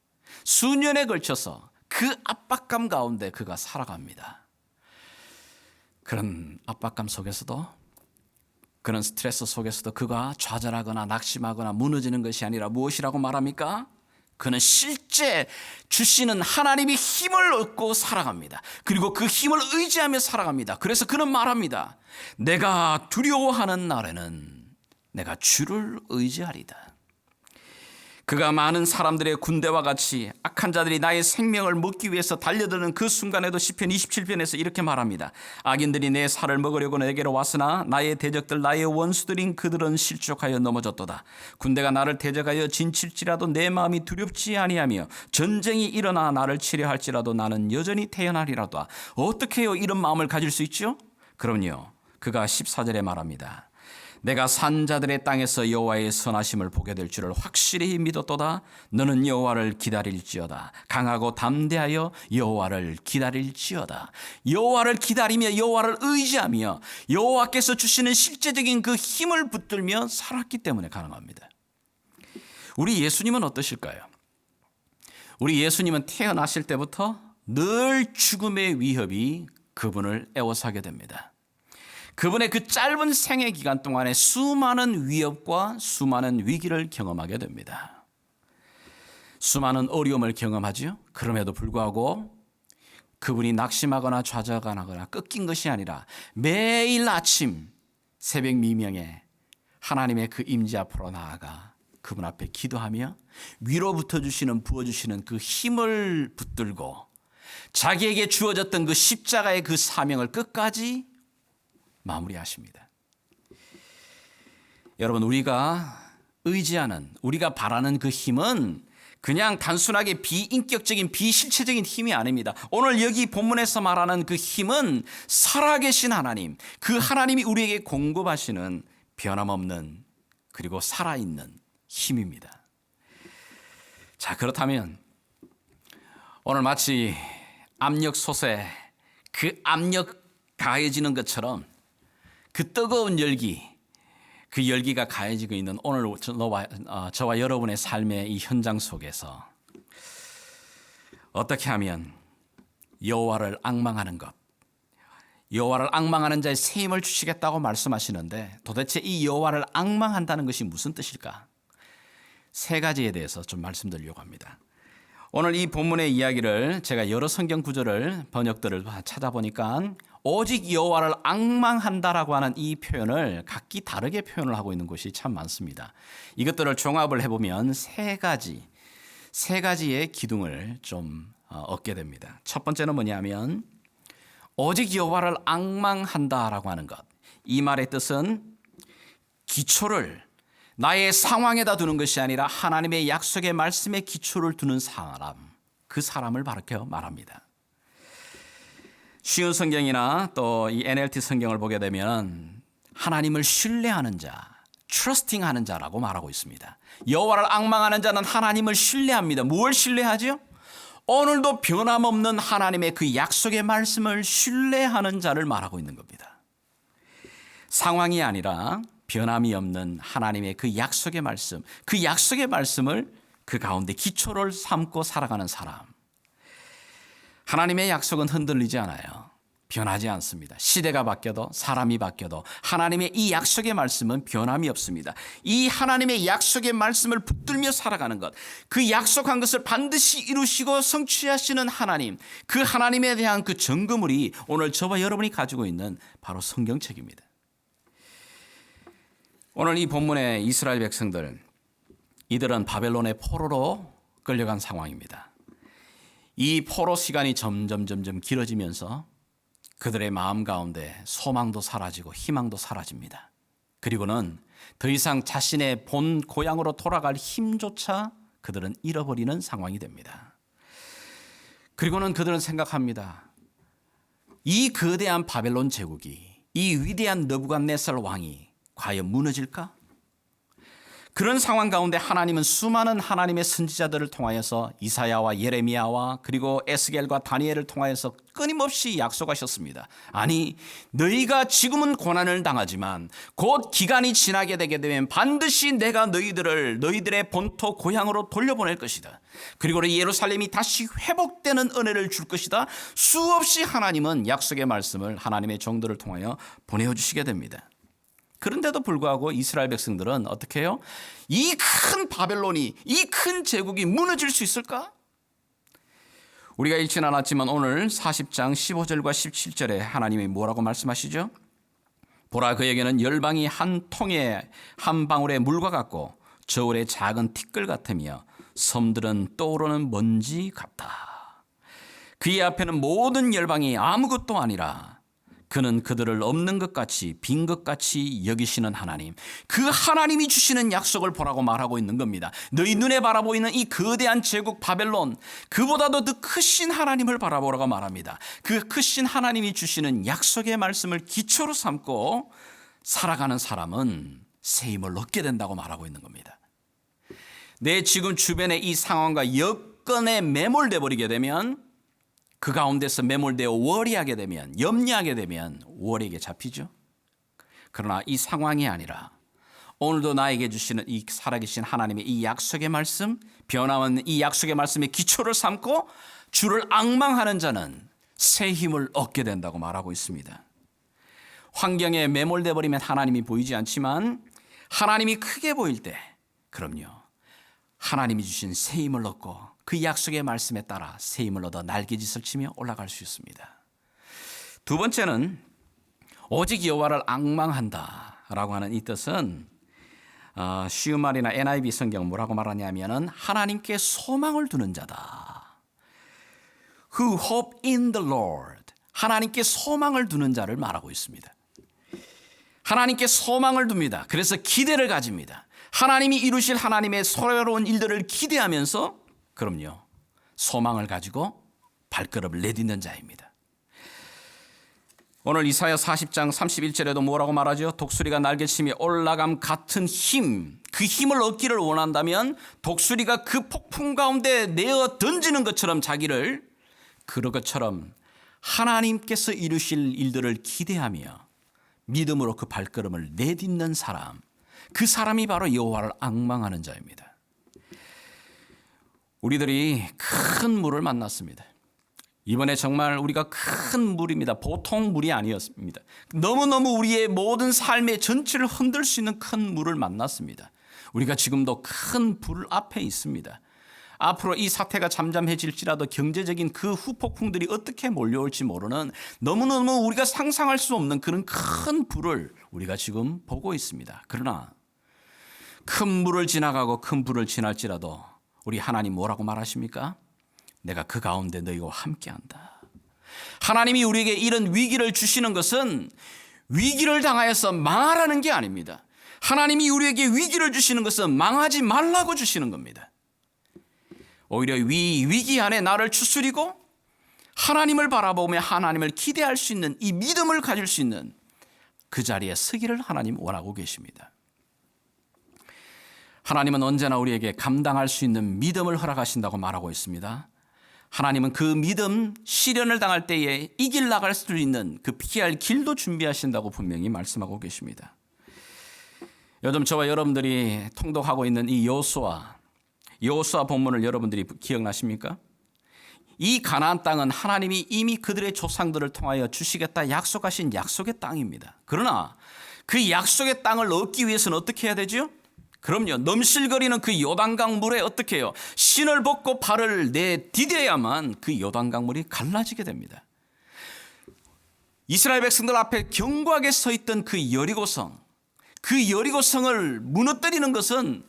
[SPEAKER 1] 수년에 걸쳐서 그 압박감 가운데 그가 살아갑니다. 그런 압박감 속에서도, 그런 스트레스 속에서도 그가 좌절하거나 낙심하거나 무너지는 것이 아니라 무엇이라고 말합니까? 그는 실제 주시는 하나님의 힘을 얻고 살아갑니다. 그리고 그 힘을 의지하며 살아갑니다. 그래서 그는 말합니다. 내가 두려워하는 날에는 내가 주를 의지하리다. 그가 많은 사람들의 군대와 같이 악한 자들이 나의 생명을 먹기 위해서 달려드는 그 순간에도 시편 27편에서 이렇게 말합니다. 악인들이 내 살을 먹으려고 내게로 왔으나 나의 대적들, 나의 원수들인 그들은 실족하여 넘어졌도다. 군대가 나를 대적하여 진칠지라도 내 마음이 두렵지 아니하며 전쟁이 일어나 나를 치려 할지라도 나는 여전히 태어나리라도. 어떻게 해요 이런 마음을 가질 수 있죠? 그럼요, 그가 14절에 말합니다. 내가 산자들의 땅에서 여호와의 선하심을 보게 될 줄을 확실히 믿었도다. 너는 여호와를 기다릴지어다. 강하고 담대하여 여호와를 기다릴지어다. 여호와를 기다리며 여호와를 의지하며 여호와께서 주시는 실제적인 그 힘을 붙들며 살았기 때문에 가능합니다. 우리 예수님은 어떠실까요? 우리 예수님은 태어나실 때부터 늘 죽음의 위협이 그분을 애워싸게 됩니다. 그분의 그 짧은 생애 기간 동안에 수많은 위협과 수많은 위기를 경험하게 됩니다. 수많은 어려움을 경험하죠. 그럼에도 불구하고 그분이 낙심하거나 좌절하거나 꺾인 것이 아니라 매일 아침 새벽 미명에 하나님의 그 임재 앞으로 나아가 그분 앞에 기도하며 위로부터 주시는, 부어주시는 그 힘을 붙들고 자기에게 주어졌던 그 십자가의 그 사명을 끝까지 마무리하십니다. 여러분, 우리가 의지하는, 우리가 바라는 그 힘은 그냥 단순하게 비인격적인, 비실체적인 힘이 아닙니다. 오늘 여기 본문에서 말하는 그 힘은 살아계신 하나님, 그 하나님이 우리에게 공급하시는 변함없는 그리고 살아있는 힘입니다. 자, 그렇다면 오늘 마치 압력 솥에 그 압력 가해지는 것처럼 그 뜨거운 열기, 그 열기가 가해지고 있는 오늘 저와 여러분의 삶의 이 현장 속에서 어떻게 하면 여호와를 앙망하는 것, 여호와를 앙망하는 자의 새 힘을 주시겠다고 말씀하시는데 도대체 이 여호와를 앙망한다는 것이 무슨 뜻일까? 세 가지에 대해서 좀 말씀드리려고 합니다. 오늘 이 본문의 이야기를 제가 여러 성경 구절을 번역들을 찾아보니까 오직 여호와를 앙망한다라고 하는 이 표현을 각기 다르게 표현을 하고 있는 곳이 참 많습니다. 이것들을 종합을 해보면 세 가지의 기둥을 좀 얻게 됩니다. 첫 번째는 뭐냐면 오직 여호와를 앙망한다라고 하는 것. 이 말의 뜻은 기초를 나의 상황에다 두는 것이 아니라 하나님의 약속의 말씀에 기초를 두는 사람, 그 사람을 바로 말합니다. 쉬운 성경이나 또 이 NLT 성경을 보게 되면 하나님을 신뢰하는 자, 트러스팅하는 자라고 말하고 있습니다. 여호와를 앙망하는 자는 하나님을 신뢰합니다. 무엇을 신뢰하죠? 오늘도 변함없는 하나님의 그 약속의 말씀을 신뢰하는 자를 말하고 있는 겁니다. 상황이 아니라 변함이 없는 하나님의 그 약속의 말씀, 그 약속의 말씀을 그 가운데 기초를 삼고 살아가는 사람. 하나님의 약속은 흔들리지 않아요. 변하지 않습니다. 시대가 바뀌어도 사람이 바뀌어도 하나님의 이 약속의 말씀은 변함이 없습니다. 이 하나님의 약속의 말씀을 붙들며 살아가는 것, 그 약속한 것을 반드시 이루시고 성취하시는 하나님, 그 하나님에 대한 그 증거물이 오늘 저와 여러분이 가지고 있는 바로 성경책입니다. 오늘 이 본문의 이스라엘 백성들, 이들은 바벨론의 포로로 끌려간 상황입니다. 이 포로 시간이 점점 길어지면서 그들의 마음 가운데 소망도 사라지고 희망도 사라집니다. 그리고는 더 이상 자신의 본 고향으로 돌아갈 힘조차 그들은 잃어버리는 상황이 됩니다. 그리고는 그들은 생각합니다. 이 거대한 바벨론 제국이, 이 위대한 느부갓네살 왕이 과연 무너질까? 그런 상황 가운데 하나님은 수많은 하나님의 선지자들을 통하여서 이사야와 예레미야와 그리고 에스겔과 다니엘을 통하여서 끊임없이 약속하셨습니다. 아니, 너희가 지금은 고난을 당하지만 곧 기간이 지나게 되게 되면 반드시 내가 너희들의 본토 고향으로 돌려보낼 것이다. 그리고 예루살렘이 다시 회복되는 은혜를 줄 것이다. 수없이 하나님은 약속의 말씀을 하나님의 종들을 통하여 보내주시게 됩니다. 그런데도 불구하고 이스라엘 백성들은 어떻게 해요? 이 큰 바벨론이, 이 큰 제국이 무너질 수 있을까? 우리가 읽지는 않았지만 오늘 40장 15절과 17절에 하나님이 뭐라고 말씀하시죠? 보라, 그에게는 열방이 한 통에 한 방울의 물과 같고 저울의 작은 티끌 같으며 섬들은 떠오르는 먼지 같다. 그의 앞에는 모든 열방이 아무것도 아니라 그는 그들을 없는 것 같이 빈 것 같이 여기시는 하나님, 그 하나님이 주시는 약속을 보라고 말하고 있는 겁니다. 너희 눈에 바라보이는 이 거대한 제국 바벨론, 그보다도 더 크신 하나님을 바라보라고 말합니다. 그 크신 하나님이 주시는 약속의 말씀을 기초로 삼고 살아가는 사람은 새 힘을 얻게 된다고 말하고 있는 겁니다. 내 지금 주변의 이 상황과 여건에 매몰돼 버리게 되면, 그 가운데서 매몰되어 워리하게 되면, 염려하게 되면 워리에게 잡히죠. 그러나 이 상황이 아니라 오늘도 나에게 주시는 이 살아계신 하나님의 이 약속의 말씀, 변함없는 이 약속의 말씀의 기초를 삼고 주를 앙망하는 자는 새 힘을 얻게 된다고 말하고 있습니다. 환경에 매몰돼 버리면 하나님이 보이지 않지만 하나님이 크게 보일 때, 그럼요, 하나님이 주신 새 힘을 얻고 그 약속의 말씀에 따라 새 힘을 얻어 날개짓을 치며 올라갈 수 있습니다. 두 번째는 오직 여호와를 앙망한다라고 하는 이 뜻은 쉬운 말이나 NIV 성경은 뭐라고 말하냐면은 하나님께 소망을 두는 자다. Who hope in the Lord. 하나님께 소망을 두는 자를 말하고 있습니다. 하나님께 소망을 둡니다. 그래서 기대를 가집니다. 하나님이 이루실 하나님의 소로운 일들을 기대하면서, 그럼요, 소망을 가지고 발걸음을 내딛는 자입니다. 오늘 이사야 40장 31절에도 뭐라고 말하죠? 독수리가 날개치며 올라감 같은 힘, 그 힘을 얻기를 원한다면 독수리가 그 폭풍 가운데 내어 던지는 것처럼 자기를, 그런 것처럼 하나님께서 이루실 일들을 기대하며 믿음으로 그 발걸음을 내딛는 사람, 그 사람이 바로 여호와를 앙망하는 자입니다. 우리들이 큰 물을 만났습니다. 이번에 정말 우리가 큰 물입니다. 보통 물이 아니었습니다. 너무너무 우리의 모든 삶의 전체를 흔들 수 있는 큰 물을 만났습니다. 우리가 지금도 큰 불 앞에 있습니다. 앞으로 이 사태가 잠잠해질지라도 경제적인 그 후폭풍들이 어떻게 몰려올지 모르는 너무너무 우리가 상상할 수 없는 그런 큰 불을 우리가 지금 보고 있습니다. 그러나 큰 물을 지나가고 큰 불을 지날지라도 우리 하나님 뭐라고 말하십니까? 내가 그 가운데 너희와 함께한다. 하나님이 우리에게 이런 위기를 주시는 것은 위기를 당하여서 망하라는 게 아닙니다. 하나님이 우리에게 위기를 주시는 것은 망하지 말라고 주시는 겁니다. 오히려 위기 안에 나를 추스리고 하나님을 바라보며 하나님을 기대할 수 있는 이 믿음을 가질 수 있는 그 자리에 서기를 하나님 원하고 계십니다. 하나님은 언제나 우리에게 감당할 수 있는 믿음을 허락하신다고 말하고 있습니다. 하나님은 그 믿음, 시련을 당할 때에 이길 나갈 수 있는 그 피할 길도 준비하신다고 분명히 말씀하고 계십니다. 요즘 저와 여러분들이 통독하고 있는 이 여호수아 본문을 여러분들이 기억나십니까? 이 가나안 땅은 하나님이 이미 그들의 조상들을 통하여 주시겠다 약속하신 약속의 땅입니다. 그러나 그 약속의 땅을 얻기 위해서는 어떻게 해야 되죠? 그럼요, 넘실거리는 그 요단강 물에 어떻게 해요? 신을 벗고 발을 내디뎌야만 그 요단강 물이 갈라지게 됩니다. 이스라엘 백성들 앞에 견고하게 서 있던 그 여리고성, 그 여리고성을 무너뜨리는 것은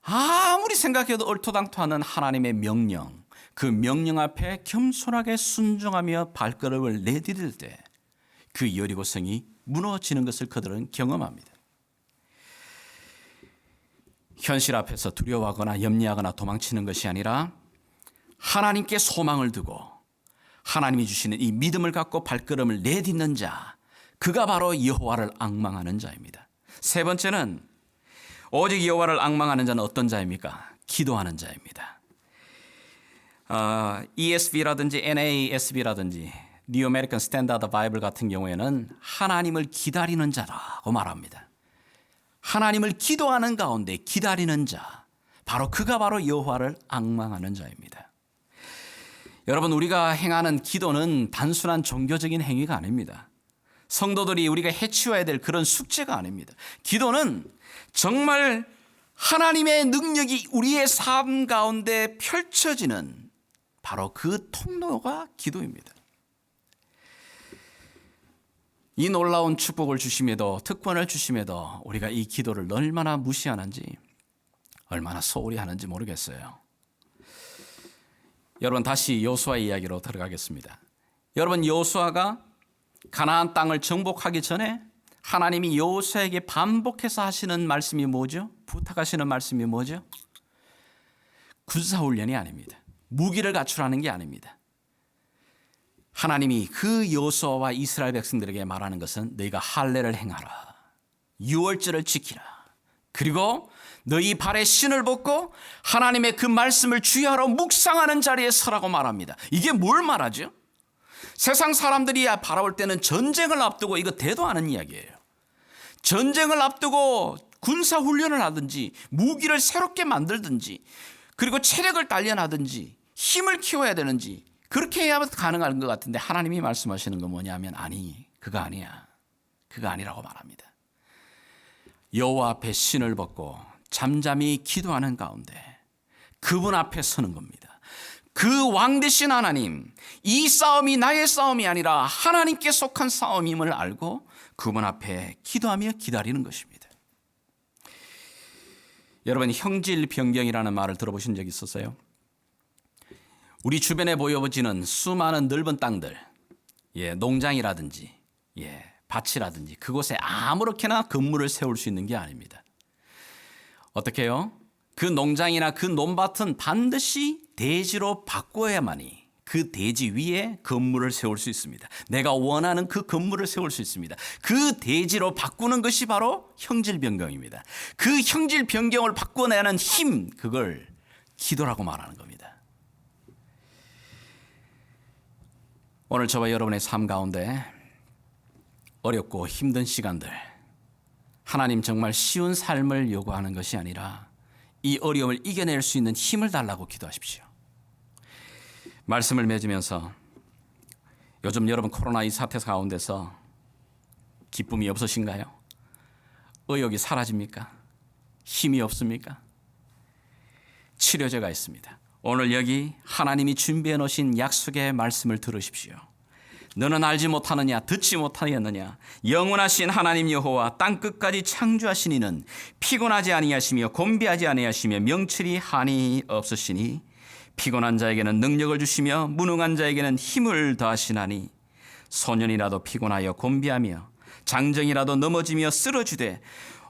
[SPEAKER 1] 아무리 생각해도 얼토당토하는 하나님의 명령, 그 명령 앞에 겸손하게 순종하며 발걸음을 내디딜 때 그 여리고성이 무너지는 것을 그들은 경험합니다. 현실 앞에서 두려워하거나 염려하거나 도망치는 것이 아니라 하나님께 소망을 두고 하나님이 주시는 이 믿음을 갖고 발걸음을 내딛는 자, 그가 바로 여호와를 앙망하는 자입니다. 세 번째는 오직 여호와를 앙망하는 자는 어떤 자입니까? 기도하는 자입니다. ESV라든지 NASB라든지 New American Standard Bible 같은 경우에는 하나님을 기다리는 자라고 말합니다. 하나님을 기도하는 가운데 기다리는 자, 그가 바로 여호와를 앙망하는 자입니다. 여러분, 우리가 행하는 기도는 단순한 종교적인 행위가 아닙니다. 성도들이 우리가 해치워야 될 그런 숙제가 아닙니다. 기도는 정말 하나님의 능력이 우리의 삶 가운데 펼쳐지는 바로 그 통로가 기도입니다. 이 놀라운 축복을 주심에도, 특권을 주심에도 우리가 이 기도를 얼마나 무시하는지, 얼마나 소홀히 하는지 모르겠어요. 여러분, 다시 여호수아 이야기로 들어가겠습니다. 여러분, 여호수아가 가나안 땅을 정복하기 전에 하나님이 여호수아에게 반복해서 하시는 말씀이 뭐죠? 부탁하시는 말씀이 뭐죠? 군사훈련이 아닙니다. 무기를 갖추라는 게 아닙니다. 하나님이 그 여호수아와 이스라엘 백성들에게 말하는 것은 너희가 할례를 행하라, 유월절을 지키라, 그리고 너희 발에 신을 벗고 하나님의 그 말씀을 주야로 묵상하는 자리에 서라고 말합니다. 이게 뭘 말하죠? 세상 사람들이 바라볼 때는 전쟁을 앞두고, 이거 대도 않은 이야기예요. 전쟁을 앞두고 군사훈련을 하든지 무기를 새롭게 만들든지 그리고 체력을 단련하든지 힘을 키워야 되는지 그렇게 해야 가능한 것 같은데, 하나님이 말씀하시는 건 뭐냐면, 아니, 그거 아니야. 그거 아니라고 말합니다. 여호와 앞에 신을 벗고 잠잠히 기도하는 가운데 그분 앞에 서는 겁니다. 그 왕 되신 하나님, 이 싸움이 나의 싸움이 아니라 하나님께 속한 싸움임을 알고 그분 앞에 기도하며 기다리는 것입니다. 여러분, 형질 변경이라는 말을 들어보신 적 있었어요? 우리 주변에 보여지는 수많은 넓은 땅들, 농장이라든지 밭이라든지 그곳에 아무렇게나 건물을 세울 수 있는 게 아닙니다. 어떻게 해요? 그 농장이나 그 논밭은 반드시 대지로 바꿔야만이 그 대지 위에 건물을 세울 수 있습니다. 내가 원하는 그 건물을 세울 수 있습니다. 그 대지로 바꾸는 것이 바로 형질 변경입니다. 그 형질 변경을 바꿔내는 힘, 그걸 기도라고 말하는 겁니다. 오늘 저와 여러분의 삶 가운데 어렵고 힘든 시간들, 하나님 정말 쉬운 삶을 요구하는 것이 아니라 이 어려움을 이겨낼 수 있는 힘을 달라고 기도하십시오. 말씀을 맺으면서 요즘 여러분 코로나 이 사태 가운데서 기쁨이 없으신가요? 의욕이 사라집니까? 힘이 없습니까? 치료제가 있습니다. 오늘 여기 하나님이 준비해 놓으신 약속의 말씀을 들으십시오. 너는 알지 못하느냐, 듣지 못하였느냐? 영원하신 하나님 여호와 땅 끝까지 창조하신 이는 피곤하지 아니하시며 곤비하지 아니하시며 명철이 한이 없으시니 피곤한 자에게는 능력을 주시며 무능한 자에게는 힘을 더하시나니 소년이라도 피곤하여 곤비하며 장정이라도 넘어지며 쓰러지되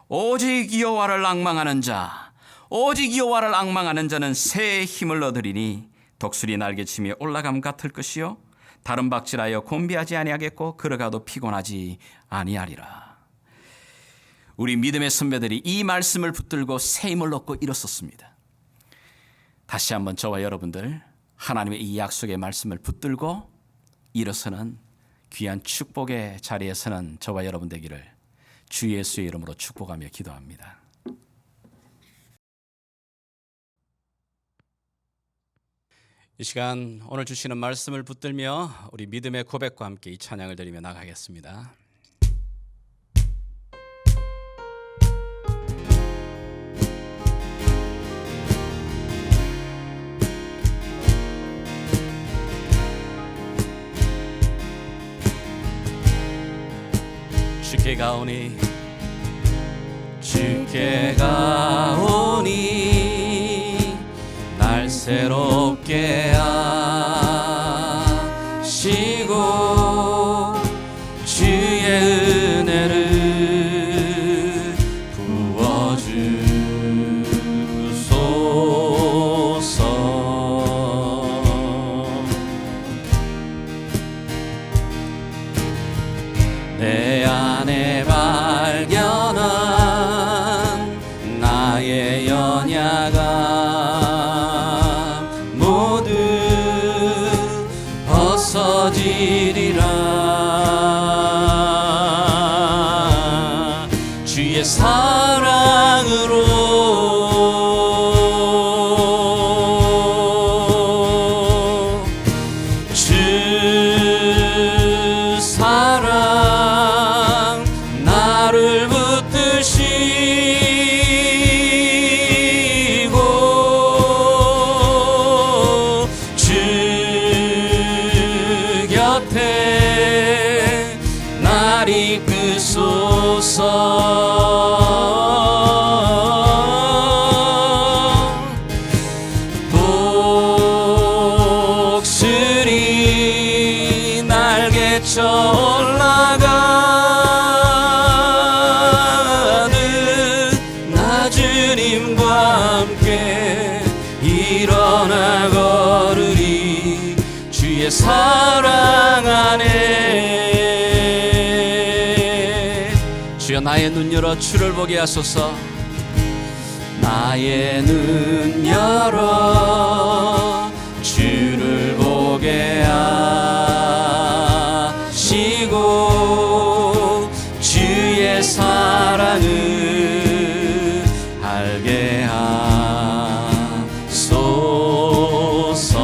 [SPEAKER 1] 오직 여호와를 앙망하는 자, 오직 여호와를 앙망하는 자는 새 힘을 얻으리니 독수리 날개치며 올라감 같을 것이요 다른 박질하여 곤비하지 아니하겠고 걸어가도 피곤하지 아니하리라. 우리 믿음의 선배들이 이 말씀을 붙들고 새 힘을 얻고 일었었습니다. 다시 한번 저와 여러분들 하나님의 이 약속의 말씀을 붙들고 일어서는 귀한 축복의 자리에 서는 저와 여러분 되기를 주 예수의 이름으로 축복하며 기도합니다. 이 시간 오늘 주시는 말씀을 붙들며 우리 믿음의 고백과 함께 이 찬양을 드리며 나가겠습니다. 주께 가오니 주께 가오니 날 새롭게 하시고 주의 은혜를 부어주소서. 내 안에 발견한 나의 연약함 모두 벗어지리라. 주의 사랑으로 주 사랑 나를 붙드시고 주 곁에 날 이끄소서. 독수리 날개쳐 올라가는 나 주님과 함께 일어나 걸으리. 주의 사랑 안에 주여 나의 눈 열어 주를 보게 하소서. 나의 눈 열어 주를 보게 하시고 주의 사랑을 알게 하소서.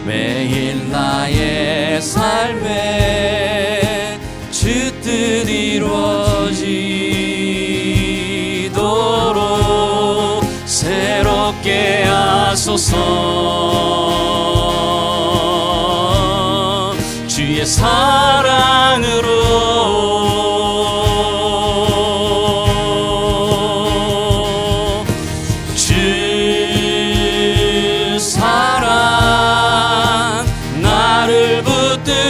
[SPEAKER 1] 매일 나의 삶에 주 뜻 이루어지도록 새롭게 하소서. 주의 사랑으로 주 사랑 나를 붙드시고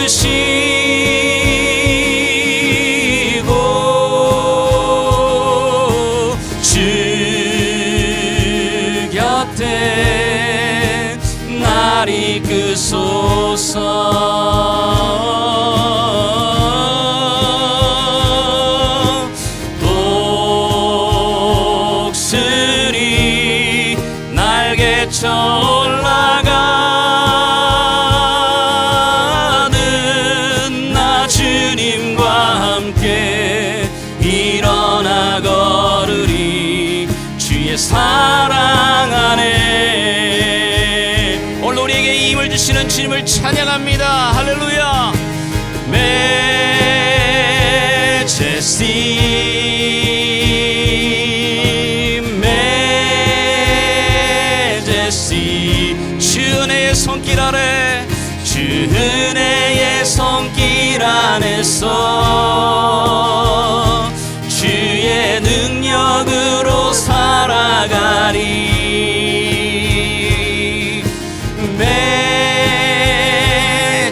[SPEAKER 1] 주 곁에 날 이끄소서. 독수리 날개쳐 올라가는 나 주님과 함께 일어나 걸으리. 주의 사랑하네. 오늘 우리에게 이 힘을 주시는 주님을 찬양합니다. 할렐루야. Majesty, 주 은혜의 손길 아래, 주 은혜의 손길 안에서 주의 능력으로 살아가리.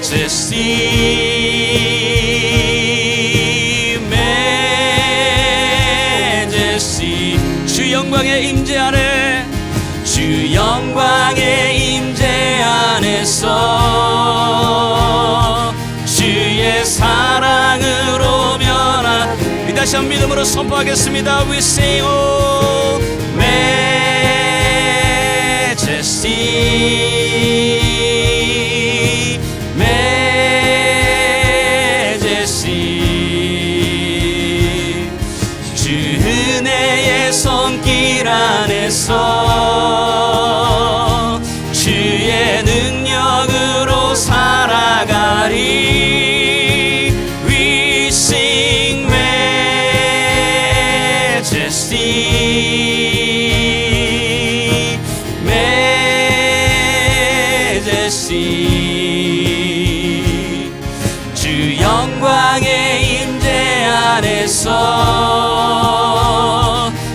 [SPEAKER 1] Majesty, 주 영광의 임재 안에, 주 영광의 임재 안에서 주의 사랑으로 변한, 우리 다시 한번 믿음으로 선포하겠습니다. We sing oh Majesty, Majesty, 주 은혜의 손길 안에서 주의 능력으로 살아가리. We sing Majesty, Majesty, 주 영광의 임재 안에서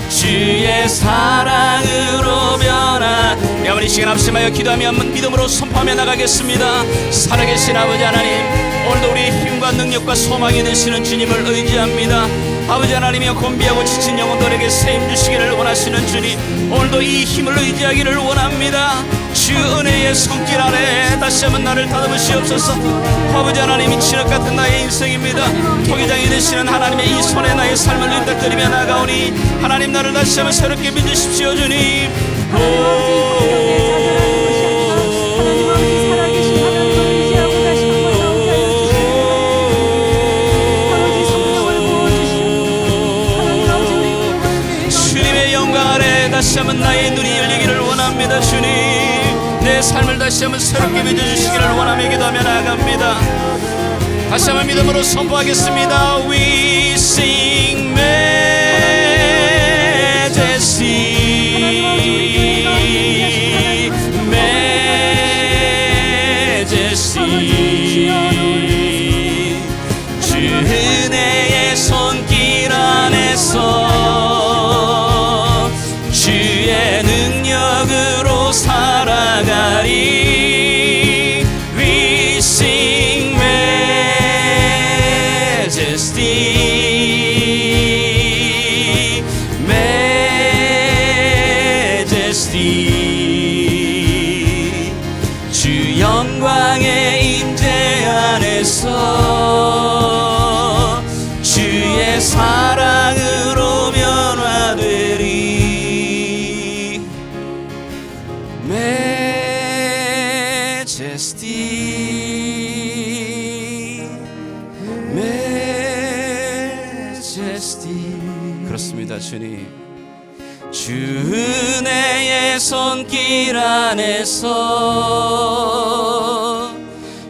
[SPEAKER 1] 주의 사랑으로 변한, 우리 아버지 시간 합심하여 기도하며 믿음으로 선포하며 나가겠습니다. 살아계신 아버지 하나님, 오늘도 우리의 힘과 능력과 소망이 되시는 주님을 의지합니다. 아버지 하나님이여, 곤비하고 지친 영혼들에게 세임 주시기를 원하시는 주님, 오늘도 이 힘을 의지하기를 원합니다. 주 은혜의 손길 아래 다시 한번 나를 다듬으시옵소서. 아버지 하나님이 칠흑 같은 나의 인생입니다. 토기장이 되시는 하나님의 이 손에 나의 삶을 의탁드리며 나가오니 하나님, 나를 다시 한번 새롭게 믿으십시오 주님. 주님의 영광 아래 다시 한번 나의 눈이 열리기를 원합니다. 주님, 내 삶을 다시 한번 새롭게 믿어주시기를 원하며 기도하며 나아갑니다. 다시 한번 믿음으로 선포하겠습니다. We sing Majesty, Majesty, 주 은혜의 손길 안에서 주의 능력으로 살아가리. We sing Majesty, Majesty, 주 영광의 임재 안에서 주의 사랑으로 변화되리. Majesty, Majesty. 그렇습니다 주님. 주 은혜의 손길 안에서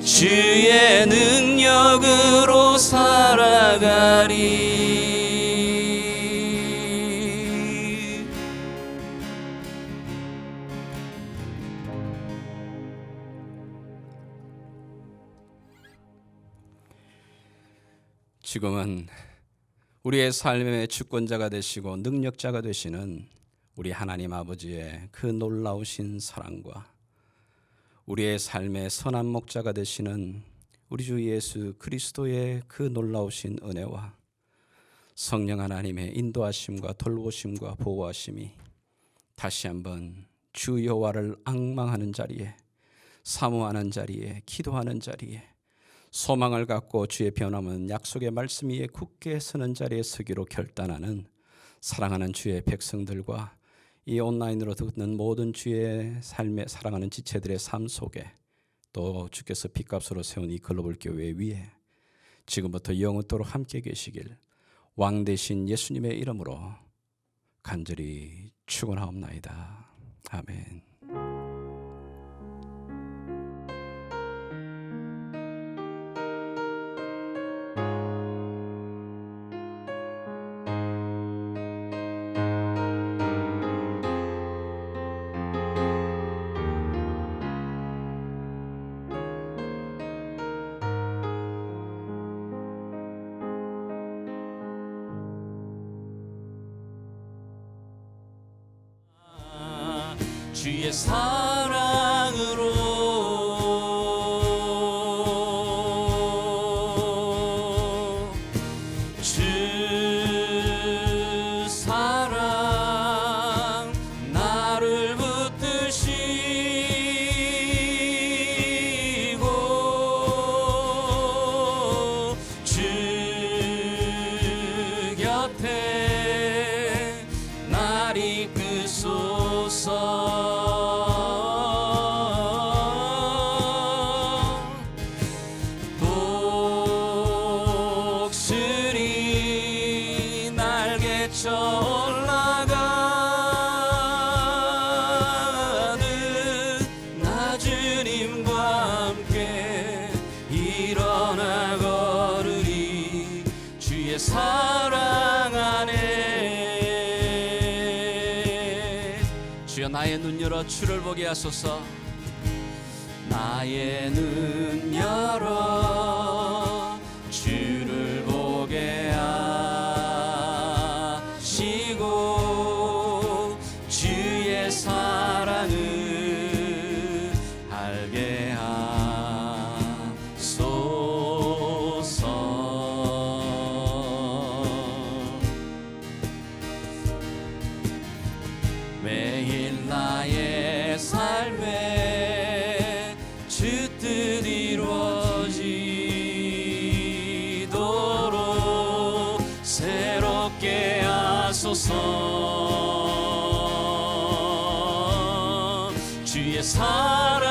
[SPEAKER 1] 주의 능력으로 살아가리. 지금은 우리의 삶의 주권자가 되시고 능력자가 되시는 우리 하나님 아버지의 그 놀라우신 사랑과 우리의 삶의 선한 목자가 되시는 우리 주 예수 그리스도의 그 놀라우신 은혜와 성령 하나님의 인도하심과 돌보심과 보호하심이 다시 한번 주 여호와를 앙망하는 자리에, 사모하는 자리에, 기도하는 자리에, 소망을 갖고 주의 변함은 약속의 말씀 위에 굳게 서는 자리에 서기로 결단하는 사랑하는 주의 백성들과 이 온라인으로 듣는 모든 주의 삶에 사랑하는 지체들의 삶 속에 또 주께서 핏값으로 세운 이 글로벌 교회 위에 지금부터 영원토록 함께 계시길 왕 되신 예수님의 이름으로 간절히 축원하옵나이다. 아멘. 주의 사랑으로 주 사랑 나를 붙드시고 주 곁에 날 이끄소서. 독수리 날개쳐 올라가듯 나 주님과 함께 일어나 걸으리 주의 사랑 안에. 주여 나의 눈 열어 주를 보게 하소서. 나의 눈 열어 주를 보게 하시고 주의 사랑을 알게 하소서. 매일 나의 삶에 주 뜻 이루어지도록 새롭게 하소서. 주의 사랑